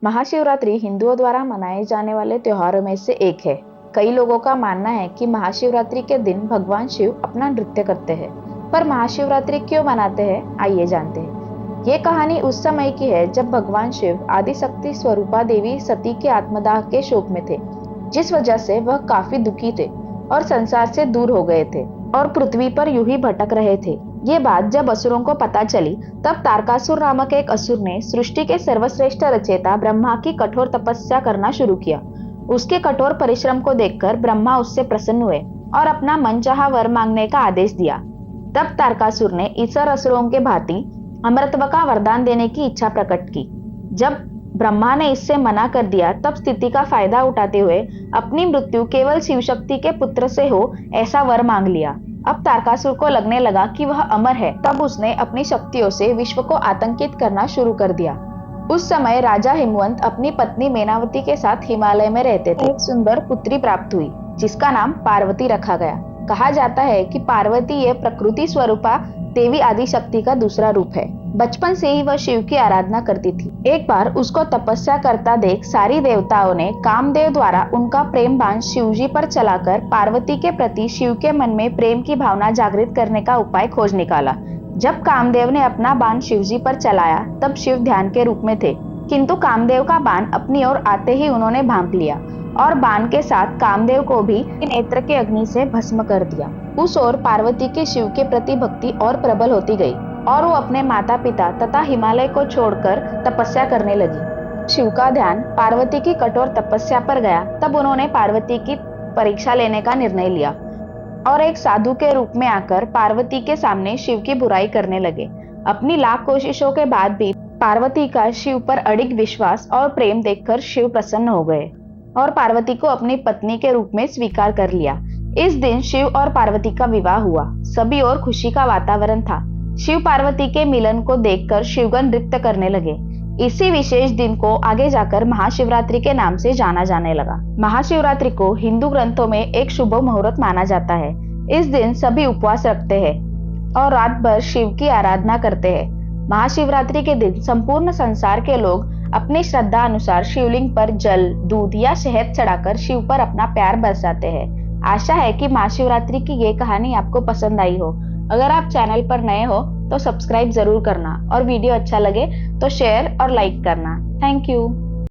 महाशिवरात्रि हिंदुओं द्वारा मनाए जाने वाले त्योहारों में से एक है। कई लोगों का मानना है कि महाशिवरात्रि के दिन भगवान शिव अपना नृत्य करते हैं। पर महाशिवरात्रि क्यों मनाते हैं, आइए जानते हैं। ये कहानी उस समय की है जब भगवान शिव आदिशक्ति स्वरूपा देवी सती के आत्मदाह के शोक में थे, जिस वजह से वह काफी दुखी थे और संसार से दूर हो गए थे और पृथ्वी पर यूं ही भटक रहे थे। ये बात जब असुरों को पता चली, तब तारकासुर नामक एक असुर ने सृष्टि के सर्वश्रेष्ठ रचयिता ब्रह्मा की कठोर तपस्या करना शुरू किया। उसके कठोर परिश्रम को देखकर ब्रह्मा उससे प्रसन्न हुए और अपना मनचाहा वर मांगने का आदेश दिया। तब तारकासुर ने इतर असुरों के भांति अमरत्व का वरदान देने की इच्छा प्रकट की। जब ब्रह्मा ने इससे मना कर दिया, तब स्थिति का फायदा उठाते हुए अपनी मृत्यु केवल शिवशक्ति के पुत्र से हो ऐसा वर मांग लिया। अब तारकासुर को लगने लगा कि वह अमर है। तब उसने अपनी शक्तियों से विश्व को आतंकित करना शुरू कर दिया। उस समय राजा हिमवंत अपनी पत्नी मेनावती के साथ हिमालय में रहते थे। एक सुंदर पुत्री प्राप्त हुई, जिसका नाम पार्वती रखा गया। कहा जाता है कि पार्वती ये प्रकृति स्वरूपा देवी आदिशक्ति का दूसरा रूप है। बचपन से ही वह शिव की आराधना करती थी। एक बार उसको तपस्या करता देख सारी देवताओं ने कामदेव द्वारा उनका प्रेम बाण शिवजी पर चलाकर पार्वती के प्रति शिव के मन में प्रेम की भावना जागृत करने का उपाय खोज निकाला। जब कामदेव ने अपना बाण शिवजी पर चलाया, तब शिव ध्यान के रूप में थे, किंतु कामदेव का बाण अपनी ओर आते ही उन्होंने भांप लिया और बाण के साथ कामदेव को भी नेत्र के अग्नि से भस्म कर दिया। उस ओर पार्वती की शिव के प्रति भक्ति और प्रबल होती गई और वो अपने माता पिता तथा हिमालय को छोड़कर तपस्या करने लगी। शिव का ध्यान पार्वती की कठोर तपस्या पर गया। तब उन्होंने पार्वती की परीक्षा लेने का निर्णय लिया और एक साधु के रूप में आकर पार्वती के सामने शिव की बुराई करने लगे। अपनी लाख कोशिशों के बाद भी पार्वती का शिव पर अडिग विश्वास और प्रेम देखकर शिव प्रसन्न हो गए और पार्वती को अपनी पत्नी के रूप में स्वीकार कर लिया। इस दिन शिव और पार्वती का विवाह हुआ। सभी ओर खुशी का वातावरण था। शिव पार्वती के मिलन को देखकर शिवगण नृत्य करने लगे। इसी विशेष दिन को आगे जाकर महाशिवरात्रि के नाम से जाना जाने लगा। महाशिवरात्रि को हिंदू ग्रंथों में एक शुभ मुहूर्त माना जाता है। इस दिन सभी उपवास रखते हैं और रात भर शिव की आराधना करते हैं। महाशिवरात्रि के दिन संपूर्ण संसार के लोग अपनी श्रद्धा अनुसार शिवलिंग पर जल, दूध या शहद चढ़ाकर शिव पर अपना प्यार बरसाते हैं। आशा है कि महाशिवरात्रि की ये कहानी आपको पसंद आई हो। अगर आप चैनल पर नए हो तो सब्सक्राइब जरूर करना और वीडियो अच्छा लगे तो शेयर और लाइक करना। Thank you.